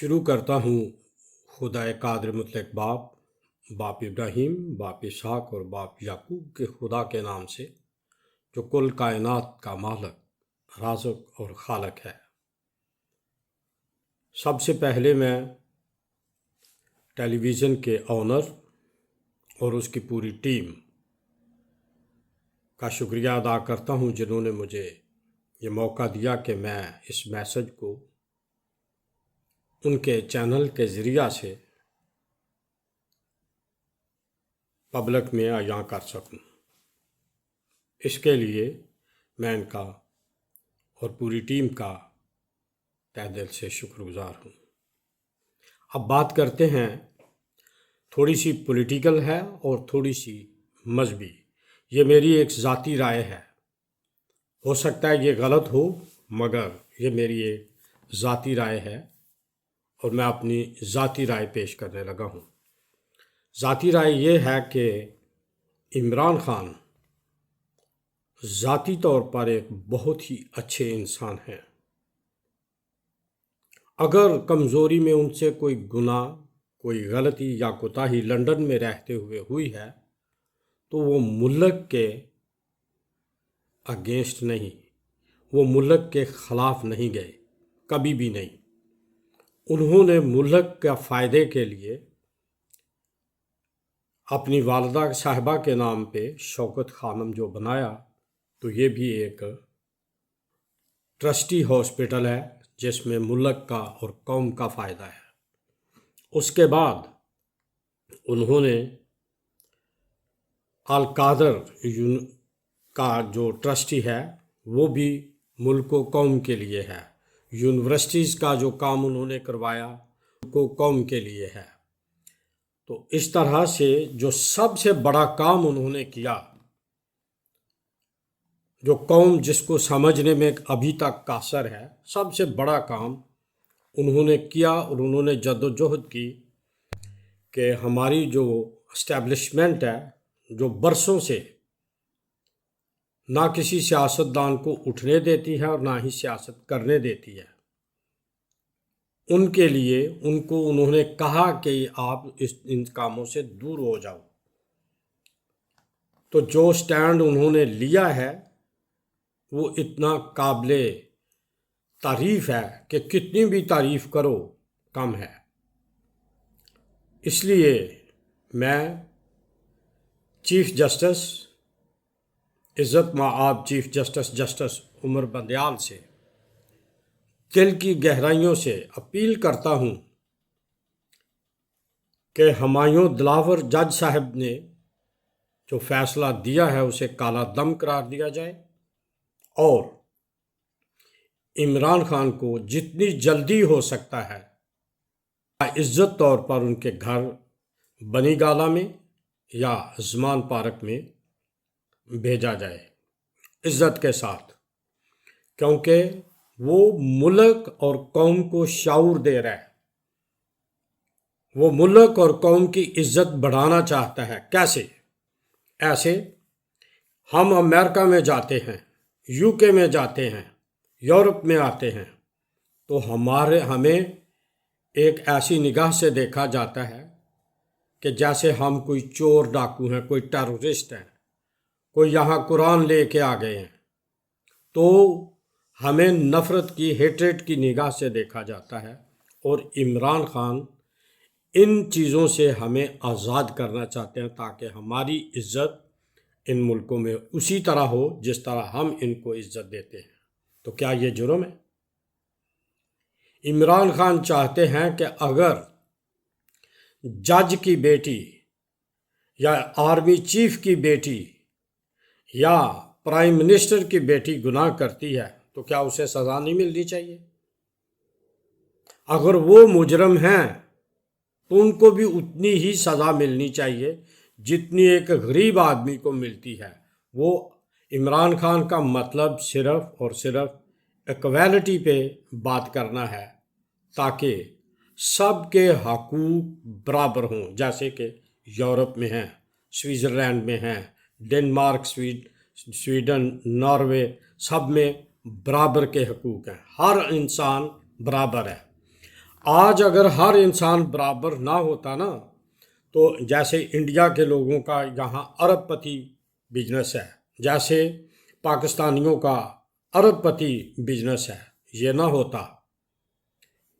شروع کرتا ہوں خدا قادر مطلق باپ ابراہیم، باپ اسحاق اور باپ یعقوب کے خدا کے نام سے، جو کل کائنات کا مالک، رازق اور خالق ہے۔ سب سے پہلے میں ٹیلی ویژن کے آنر اور اس کی پوری ٹیم کا شکریہ ادا کرتا ہوں، جنہوں نے مجھے یہ موقع دیا کہ میں اس میسج کو ان کے چینل کے ذریعہ سے پبلک میں عیاں کر سکوں۔ اس کے لیے میں ان کا اور پوری ٹیم کا تہ دل سے شکر گزار ہوں۔ اب بات کرتے ہیں، تھوڑی سی پولیٹیکل ہے اور تھوڑی سی مذہبی۔ یہ میری ایک ذاتی رائے ہے، ہو سکتا ہے یہ غلط ہو، مگر یہ میری ایک ذاتی رائے ہے اور میں اپنی ذاتی رائے پیش کرنے لگا ہوں۔ ذاتی رائے یہ ہے کہ عمران خان ذاتی طور پر ایک بہت ہی اچھے انسان ہیں۔ اگر کمزوری میں ان سے کوئی گناہ، کوئی غلطی یا کوتاہی لندن میں رہتے ہوئے ہوئی ہے تو وہ ملک کے اگینسٹ نہیں، وہ ملک کے خلاف نہیں گئے، کبھی بھی نہیں۔ انہوں نے ملک کا فائدے کے لیے اپنی والدہ صاحبہ کے نام پہ شوکت خانم جو بنایا، تو یہ بھی ایک ٹرسٹی ہاسپٹل ہے جس میں ملک کا اور قوم کا فائدہ ہے۔ اس کے بعد انہوں نے القادر کا جو ٹرسٹی ہے وہ بھی ملک و قوم کے لیے ہے۔ یونیورسٹیز کا جو کام انہوں نے کروایا ملک و قوم کے لیے ہے۔ تو اس طرح سے جو سب سے بڑا کام انہوں نے کیا، جو قوم جس کو سمجھنے میں ابھی تک قاصر ہے، سب سے بڑا کام انہوں نے کیا، اور انہوں نے جدوجہد کی کہ ہماری جو اسٹیبلشمنٹ ہے، جو برسوں سے نہ کسی سیاستدان کو اٹھنے دیتی ہے اور نہ ہی سیاست کرنے دیتی ہے، ان کے لیے ان کو انہوں نے کہا کہ آپ ان کاموں سے دور ہو جاؤ۔ تو جو سٹینڈ انہوں نے لیا ہے وہ اتنا قابل تعریف ہے کہ کتنی بھی تعریف کرو کم ہے۔ اس لیے میں چیف جسٹس عزت مآب چیف جسٹس عمر بندیال سے دل کی گہرائیوں سے اپیل کرتا ہوں کہ ہمایوں دلاور جج صاحب نے جو فیصلہ دیا ہے اسے کالا دم قرار دیا جائے، اور عمران خان کو جتنی جلدی ہو سکتا ہے عزت طور پر ان کے گھر بنی گالہ میں یا زمان پارک میں بھیجا جائے عزت کے ساتھ، کیونکہ وہ ملک اور قوم کو شعور دے رہا ہے۔ وہ ملک اور قوم کی عزت بڑھانا چاہتا ہے۔ کیسے؟ ایسے ہم امریکہ میں جاتے ہیں، UK میں جاتے ہیں، یورپ میں آتے ہیں، تو ہمیں ایک ایسی نگاہ سے دیکھا جاتا ہے کہ جیسے ہم کوئی چور ڈاکو ہیں، کوئی ٹیررسٹ ہیں، کوئی یہاں قرآن لے کے آ گئے ہیں، تو ہمیں نفرت کی، ہیٹریٹ کی نگاہ سے دیکھا جاتا ہے۔ اور عمران خان ان چیزوں سے ہمیں آزاد کرنا چاہتے ہیں تاکہ ہماری عزت ان ملکوں میں اسی طرح ہو جس طرح ہم ان کو عزت دیتے ہیں۔ تو کیا یہ جرم ہے؟ عمران خان چاہتے ہیں کہ اگر جج کی بیٹی یا آرمی چیف کی بیٹی یا پرائم منسٹر کی بیٹی گناہ کرتی ہے تو کیا اسے سزا نہیں ملنی چاہیے؟ اگر وہ مجرم ہیں تو ان کو بھی اتنی ہی سزا ملنی چاہیے جتنی ایک غریب آدمی کو ملتی ہے۔ وہ عمران خان کا مطلب صرف اور صرف ایکویلٹی پہ بات کرنا ہے تاکہ سب کے حقوق برابر ہوں، جیسے کہ یورپ میں ہیں، سوئٹزرلینڈ میں ہیں، ڈنمارک، سویڈن، ناروے، سب میں برابر کے حقوق ہیں، ہر انسان برابر ہے۔ آج اگر ہر انسان برابر نہ ہوتا نا تو جیسے انڈیا کے لوگوں کا یہاں ارب پتی بزنس ہے، جیسے پاکستانیوں کا ارب پتی بزنس ہے، یہ نہ ہوتا۔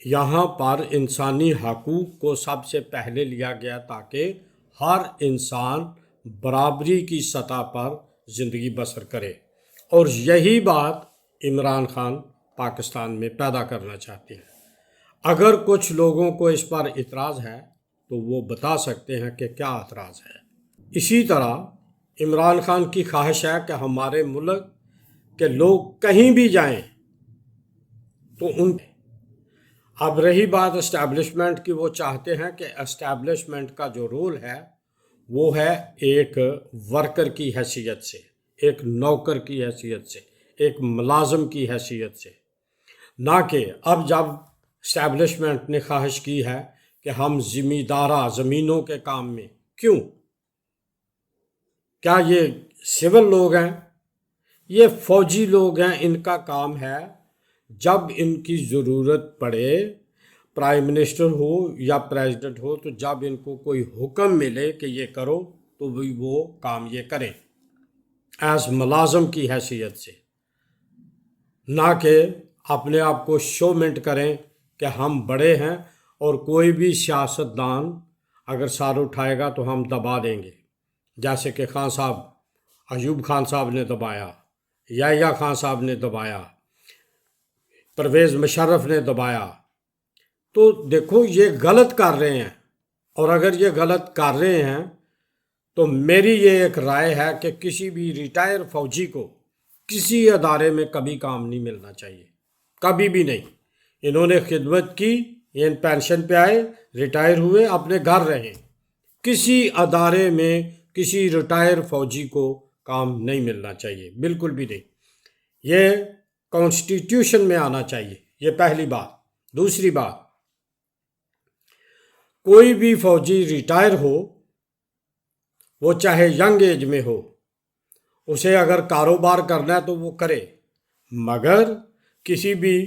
یہاں پر انسانی حقوق کو سب سے پہلے لیا گیا تاکہ ہر انسان برابری کی سطح پر زندگی بسر کرے، اور یہی بات عمران خان پاکستان میں پیدا کرنا چاہتے ہیں۔ اگر کچھ لوگوں کو اس پر اعتراض ہے تو وہ بتا سکتے ہیں کہ کیا اعتراض ہے۔ اسی طرح عمران خان کی خواہش ہے کہ ہمارے ملک کے لوگ کہیں بھی جائیں تو اب رہی بات اسٹیبلشمنٹ کی، وہ چاہتے ہیں کہ اسٹیبلشمنٹ کا جو رول ہے وہ ہے ایک ورکر کی حیثیت سے، ایک نوکر کی حیثیت سے، ایک ملازم کی حیثیت سے، نہ کہ اب جب اسٹیبلشمنٹ نے خواہش کی ہے کہ ہم زمیندارہ زمینوں کے کام میں کیوں؟ کیا یہ سول لوگ ہیں؟ یہ فوجی لوگ ہیں، ان کا کام ہے جب ان کی ضرورت پڑے، پرائم منسٹر ہو یا پریزیڈنٹ ہو، تو جب ان کو کوئی حکم ملے کہ یہ کرو تو وہ کام یہ کریں ایز ملازم کی حیثیت سے، نہ کہ اپنے آپ کو شومنٹ کریں کہ ہم بڑے ہیں اور کوئی بھی سیاستدان اگر سار اٹھائے گا تو ہم دبا دیں گے، جیسے کہ خان صاحب، ایوب خان صاحب نے دبایا، یحییٰ خان صاحب نے دبایا، پرویز مشرف نے دبایا۔ تو دیکھو یہ غلط کر رہے ہیں، اور اگر یہ غلط کر رہے ہیں تو میری یہ ایک رائے ہے کہ کسی بھی ریٹائر فوجی کو کسی ادارے میں کبھی کام نہیں ملنا چاہیے، کبھی بھی نہیں۔ انہوں نے خدمت کی، یہ پینشن پہ آئے، ریٹائر ہوئے، اپنے گھر رہیں، کسی ادارے میں کسی ریٹائر فوجی کو کام نہیں ملنا چاہیے، بالکل بھی نہیں۔ یہ کانسٹیٹیوشن میں آنا چاہیے، یہ پہلی بات۔ دوسری بات، کوئی بھی فوجی ریٹائر ہو، وہ چاہے ینگ ایج میں ہو، اسے اگر کاروبار کرنا ہے تو وہ کرے، مگر کسی بھی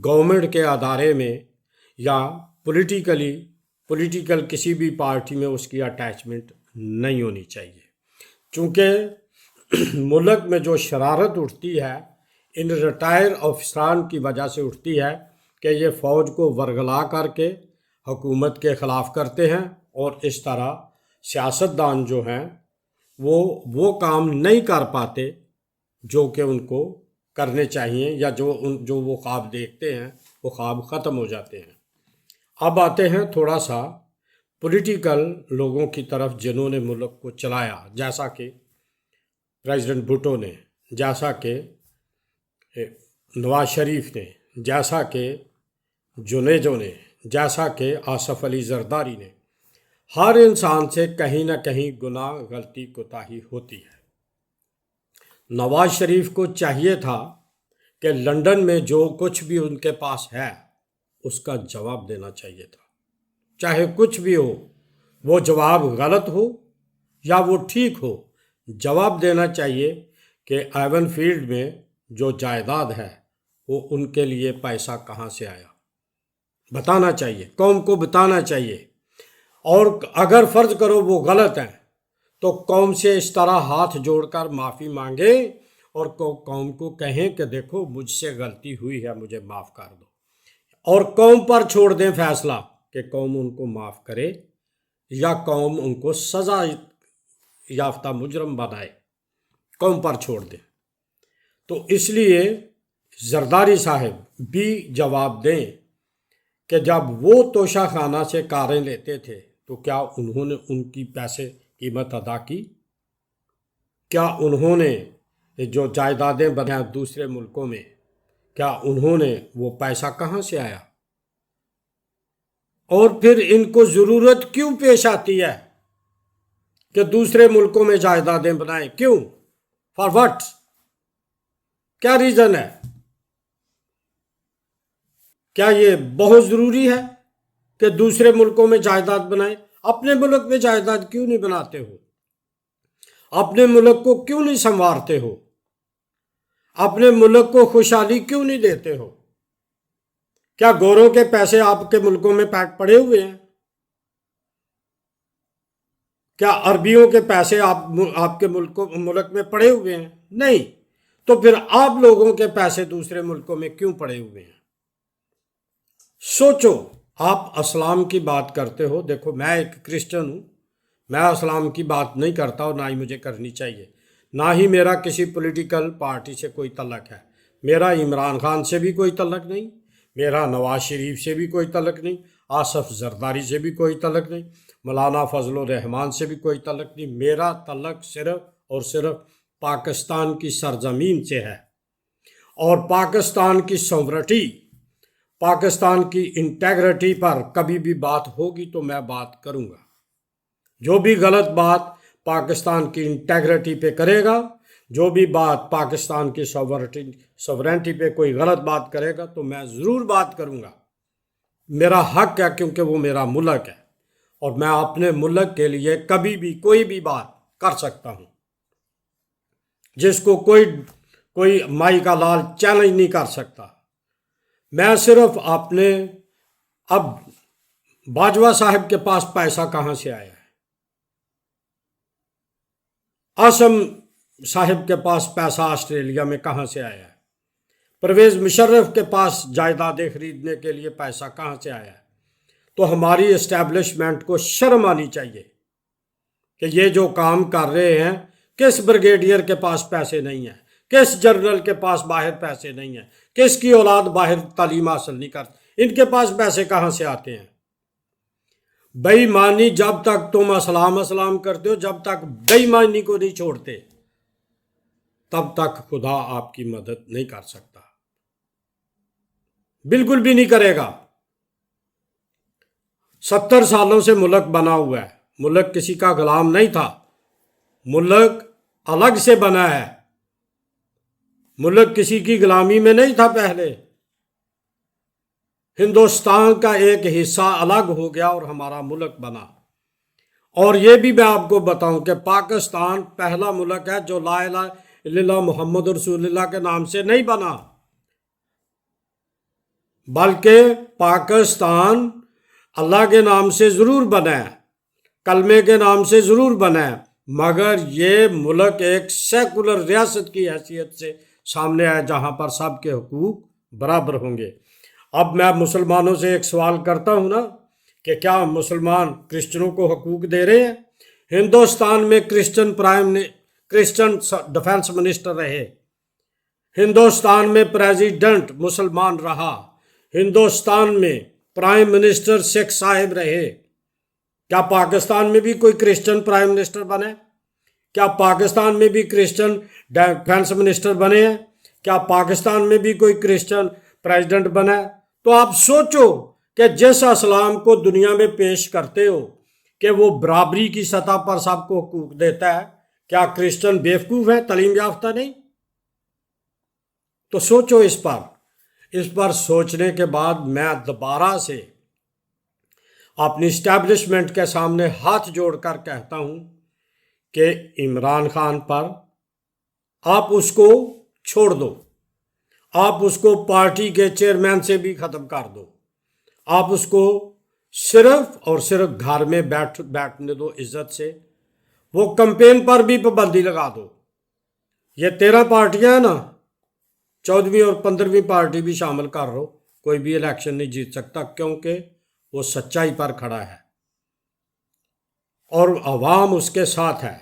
گورنمنٹ کے ادارے میں یا پولیٹیکل کسی بھی پارٹی میں اس کی اٹیچمنٹ نہیں ہونی چاہیے، چونکہ ملک میں جو شرارت اٹھتی ہے ان ریٹائر افسران کی وجہ سے اٹھتی ہے کہ یہ فوج کو ورگلا کر کے حکومت کے خلاف کرتے ہیں، اور اس طرح سیاستدان جو ہیں وہ کام نہیں کر پاتے جو کہ ان کو کرنے چاہیے، یا جو وہ خواب دیکھتے ہیں وہ خواب ختم ہو جاتے ہیں۔ اب آتے ہیں تھوڑا سا پولیٹیکل لوگوں کی طرف جنہوں نے ملک کو چلایا، جیسا کہ پریزیڈنٹ بھٹو نے، جیسا کہ نواز شریف نے، جیسا کہ جنیجو نے، جیسا کہ آصف علی زرداری نے۔ ہر انسان سے کہیں نہ کہیں گناہ، غلطی، کوتاہی ہوتی ہے۔ نواز شریف کو چاہیے تھا کہ لندن میں جو کچھ بھی ان کے پاس ہے اس کا جواب دینا چاہیے تھا، چاہے کچھ بھی ہو، وہ جواب غلط ہو یا وہ ٹھیک ہو، جواب دینا چاہیے کہ ایون فیلڈ میں جو جائیداد ہے وہ ان کے لیے پیسہ کہاں سے آیا، بتانا چاہیے، قوم کو بتانا چاہیے۔ اور اگر فرض کرو وہ غلط ہیں تو قوم سے اس طرح ہاتھ جوڑ کر معافی مانگے اور قوم کو کہیں کہ دیکھو مجھ سے غلطی ہوئی ہے، مجھے معاف کر دو، اور قوم پر چھوڑ دیں فیصلہ کہ قوم ان کو معاف کرے یا قوم ان کو سزا یافتہ مجرم بنائے، قوم پر چھوڑ دیں۔ تو اس لیے زرداری صاحب بھی جواب دیں کہ جب وہ توشہ خانہ سے کاریں لیتے تھے تو کیا انہوں نے ان کی پیسے قیمت ادا کی؟ کیا انہوں نے جو جائیدادیں بنائیں دوسرے ملکوں میں، کیا انہوں نے وہ پیسہ کہاں سے آیا؟ اور پھر ان کو ضرورت کیوں پیش آتی ہے کہ دوسرے ملکوں میں جائیدادیں بنائیں؟ کیوں؟ For what? کیا ریزن ہے؟ کیا یہ بہت ضروری ہے کہ دوسرے ملکوں میں جائیداد بنائیں؟ اپنے ملک میں جائیداد کیوں نہیں بناتے ہو؟ اپنے ملک کو کیوں نہیں سنوارتے ہو؟ اپنے ملک کو خوشحالی کیوں نہیں دیتے ہو؟ کیا گوروں کے پیسے آپ کے ملکوں میں پڑے ہوئے ہیں؟ کیا عربیوں کے پیسے آپ کے ملک میں پڑے ہوئے ہیں؟ نہیں. تو پھر آپ لوگوں کے پیسے دوسرے ملکوں میں کیوں پڑے ہوئے ہیں؟ سوچو. آپ اسلام کی بات کرتے ہو. دیکھو میں ایک کرسچن ہوں، میں اسلام کی بات نہیں کرتا اور نہ ہی مجھے کرنی چاہیے، نہ ہی میرا کسی پولیٹیکل پارٹی سے کوئی تعلق ہے. میرا عمران خان سے بھی کوئی تعلق نہیں، میرا نواز شریف سے بھی کوئی تعلق نہیں، آصف زرداری سے بھی کوئی تعلق نہیں، مولانا فضل الرحمان سے بھی کوئی تعلق نہیں. میرا تعلق صرف اور صرف پاکستان کی سرزمین سے ہے، اور پاکستان کی سوورنٹی، پاکستان کی انٹیگریٹی پر کبھی بھی بات ہوگی تو میں بات کروں گا. جو بھی غلط بات پاکستان کی انٹیگریٹی پہ کرے گا، جو بھی بات پاکستان کی سوورنٹی پہ کوئی غلط بات کرے گا تو میں ضرور بات کروں گا. میرا حق ہے، کیونکہ وہ میرا ملک ہے، اور میں اپنے ملک کے لیے کبھی بھی کوئی بھی بات کر سکتا ہوں، جس کو کوئی مائی کا لال چیلنج نہیں کر سکتا. میں صرف اب باجوہ صاحب کے پاس پیسہ کہاں سے آیا ہے؟ آسم صاحب کے پاس پیسہ آسٹریلیا میں کہاں سے آیا ہے؟ پرویز مشرف کے پاس جائیدادیں خریدنے کے لیے پیسہ کہاں سے آیا ہے؟ تو ہماری اسٹیبلشمنٹ کو شرم آنی چاہیے کہ یہ جو کام کر رہے ہیں، کس بریگیڈیئر کے پاس پیسے نہیں ہیں، کس جنرل کے پاس باہر پیسے نہیں ہیں، کس کی اولاد باہر تعلیم حاصل نہیں کرتی، ان کے پاس پیسے کہاں سے آتے ہیں؟ بے ایمانی جب تک تم اسلام کرتے ہو، جب تک بے ایمانی کو نہیں چھوڑتے، تب تک خدا آپ کی مدد نہیں کر سکتا، بالکل بھی نہیں کرے گا. 70 سالوں سے ملک بنا ہوا ہے، ملک کسی کا غلام نہیں تھا، ملک الگ سے بنا ہے، ملک کسی کی غلامی میں نہیں تھا. پہلے ہندوستان کا ایک حصہ الگ ہو گیا اور ہمارا ملک بنا. اور یہ بھی میں آپ کو بتاؤں کہ پاکستان پہلا ملک ہے جو لا الہ الا اللہ محمد رسول اللہ کے نام سے نہیں بنا، بلکہ پاکستان اللہ کے نام سے ضرور بنا ہے، کلمے کے نام سے ضرور بنا ہے، مگر یہ ملک ایک سیکولر ریاست کی حیثیت سے سامنے آیا جہاں پر سب کے حقوق برابر ہوں گے. اب میں مسلمانوں سے ایک سوال کرتا ہوں نا، کہ کیا مسلمان کرسچنوں کو حقوق دے رہے ہیں؟ ہندوستان میں کرسچن ڈیفنس منسٹر رہے، ہندوستان میں پریزیڈنٹ مسلمان رہا، ہندوستان میں پرائم منسٹر سکھ صاحب رہے. کیا پاکستان میں بھی کوئی کرسچن پرائم منسٹر بنے؟ کیا پاکستان میں بھی کرسچن ڈیفنس منسٹر بنے ہیں؟ کیا پاکستان میں بھی کوئی کرسچن پریزیڈنٹ بنا ہے؟ تو آپ سوچو کہ جس اسلام کو دنیا میں پیش کرتے ہو کہ وہ برابری کی سطح پر سب کو حقوق دیتا ہے، کیا کرسچن بیوقوف ہیں، تعلیم یافتہ نہیں؟ تو سوچو اس پر سوچنے کے بعد میں دوبارہ سے اپنی اسٹیبلشمنٹ کے سامنے ہاتھ جوڑ کر کہتا ہوں کہ عمران خان پر آپ اس کو چھوڑ دو، آپ اس کو پارٹی کے چیئرمین سے بھی ختم کر دو، آپ اس کو صرف اور صرف گھر میں بیٹھنے دو عزت سے، وہ کمپین پر بھی پابندی لگا دو. یہ 13 پارٹیاں ہیں نا، 14ویں اور 15ویں پارٹی بھی شامل کر رہو، کوئی بھی الیکشن نہیں جیت سکتا، کیونکہ وہ سچائی پر کھڑا ہے اور عوام اس کے ساتھ ہے.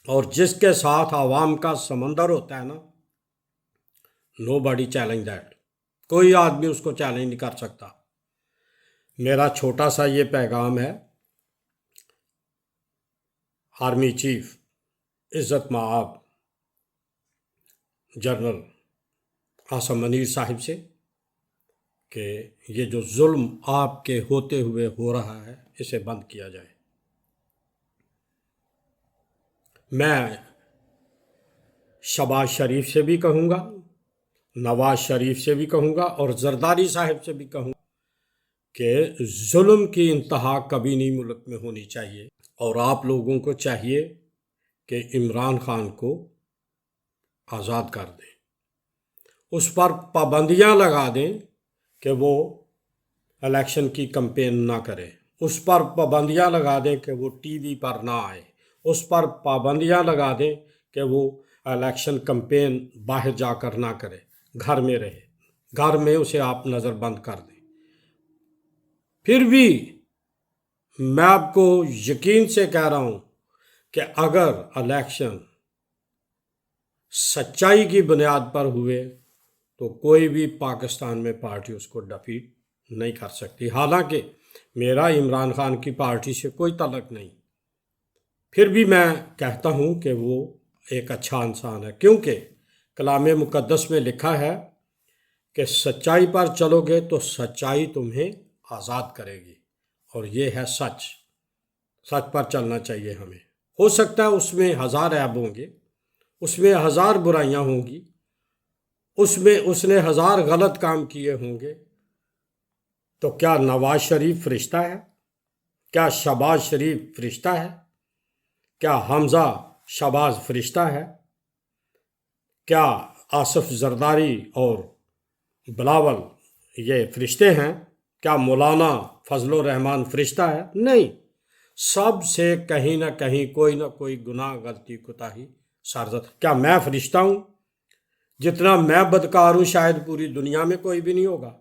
اور جس کے ساتھ عوام کا سمندر ہوتا ہے نا، نو باڈی چیلنج دیٹ، کوئی آدمی اس کو چیلنج نہیں کر سکتا. میرا چھوٹا سا یہ پیغام ہے آرمی چیف عزت مآب جنرل آصم منیر صاحب سے، کہ یہ جو ظلم آپ کے ہوتے ہوئے ہو رہا ہے اسے بند کیا جائے. میں شہباز شریف سے بھی کہوں گا، نواز شریف سے بھی کہوں گا، اور زرداری صاحب سے بھی کہوں گا کہ ظلم کی انتہا کبھی نہیں ملک میں ہونی چاہیے، اور آپ لوگوں کو چاہیے کہ عمران خان کو آزاد کر دیں. اس پر پابندیاں لگا دیں کہ وہ الیکشن کی کمپین نہ کرے، اس پر پابندیاں لگا دیں کہ وہ ٹی وی پر نہ آئے، اس پر پابندیاں لگا دیں کہ وہ الیکشن کمپین باہر جا کر نہ کرے، گھر میں رہے، گھر میں اسے آپ نظر بند کر دیں۔ پھر بھی میں آپ کو یقین سے کہہ رہا ہوں کہ اگر الیکشن سچائی کی بنیاد پر ہوئے تو کوئی بھی پاکستان میں پارٹی اس کو ڈیفیٹ نہیں کر سکتی، حالانکہ میرا عمران خان کی پارٹی سے کوئی تعلق نہیں، پھر بھی میں کہتا ہوں کہ وہ ایک اچھا انسان ہے، کیونکہ کلام مقدس میں لکھا ہے کہ سچائی پر چلو گے تو سچائی تمہیں آزاد کرے گی، اور یہ ہے سچ، سچ پر چلنا چاہیے ہمیں۔ ہو سکتا ہے اس میں 1000 عیب ہوں گے، اس میں 1000 برائیاں ہوں گی، اس میں اس نے 1000 غلط کام کیے ہوں گے، تو کیا نواز شریف فرشتہ ہے؟ کیا شہباز شریف فرشتہ ہے؟ کیا حمزہ شہباز فرشتہ ہے؟ کیا آصف زرداری اور بلاول یہ فرشتے ہیں؟ کیا مولانا فضل الرحمان فرشتہ ہے؟ نہیں، سب سے کہیں نہ کہیں کوئی نہ کوئی گناہ، غلطی، کوتاہی سرزد۔ کیا میں فرشتہ ہوں؟ جتنا میں بدکار ہوں شاید پوری دنیا میں کوئی بھی نہیں ہوگا،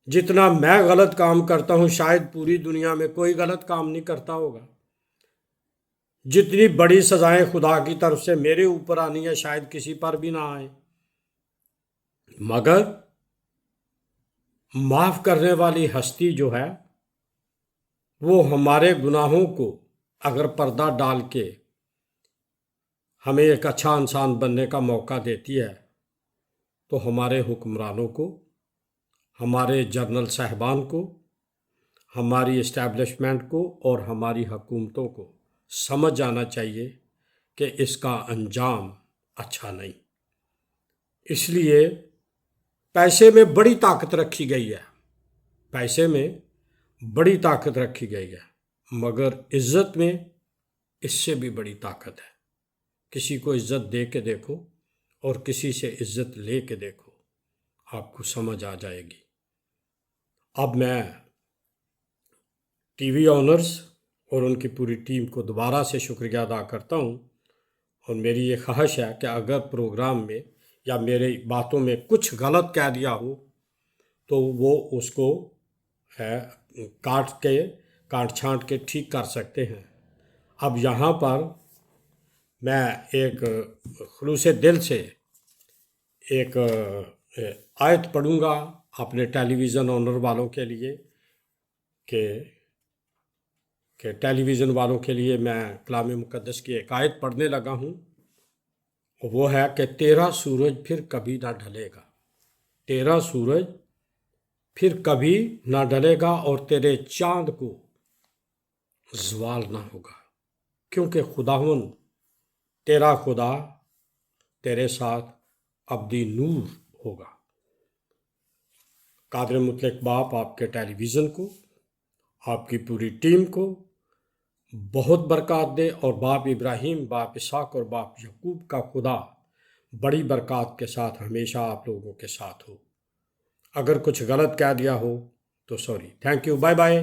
جتنا میں غلط کام کرتا ہوں شاید پوری دنیا میں کوئی غلط کام نہیں کرتا ہوگا، جتنی بڑی سزائیں خدا کی طرف سے میرے اوپر آنی ہے شاید کسی پر بھی نہ آئے، مگر معاف کرنے والی ہستی جو ہے وہ ہمارے گناہوں کو اگر پردہ ڈال کے ہمیں ایک اچھا انسان بننے کا موقع دیتی ہے تو ہمارے حکمرانوں کو، ہمارے جنرل صاحبان کو، ہماری اسٹیبلشمنٹ کو اور ہماری حکومتوں کو سمجھ جانا چاہیے کہ اس کا انجام اچھا نہیں۔ اس لیے پیسے میں بڑی طاقت رکھی گئی ہے، پیسے میں بڑی طاقت رکھی گئی ہے، مگر عزت میں اس سے بھی بڑی طاقت ہے۔ کسی کو عزت دے کے دیکھو اور کسی سے عزت لے کے دیکھو، آپ کو سمجھ آ جائے گی۔ اب میں ٹی وی آنرز اور ان کی پوری ٹیم کو دوبارہ سے شکریہ ادا کرتا ہوں، اور میری یہ خواہش ہے کہ اگر پروگرام میں یا میری باتوں میں کچھ غلط کہہ دیا ہو تو وہ اس کو کاٹ چھانٹ کے ٹھیک کر سکتے ہیں۔ اب یہاں پر میں ایک خلوص دل سے ایک آیت پڑھوں گا اپنے ٹیلی ویژن آنر والوں کے لیے، کہ ٹیلی ویژن والوں کے لیے میں کلام مقدس کی ایک آیت پڑھنے لگا ہوں، وہ ہے کہ تیرا سورج پھر کبھی نہ ڈھلے گا، تیرا سورج پھر کبھی نہ ڈھلے گا اور تیرے چاند کو زوال نہ ہوگا، کیونکہ خداوند تیرا خدا تیرے ساتھ ابدی نور ہوگا۔ قادر مطلق باپ آپ کے ٹیلی ویژن کو، آپ کی پوری ٹیم کو بہت برکات دے، اور باپ ابراہیم، باپ اسحاق اور باپ یعقوب کا خدا بڑی برکات کے ساتھ ہمیشہ آپ لوگوں کے ساتھ ہو۔ اگر کچھ غلط کہہ دیا ہو تو sorry, thank you, bye bye.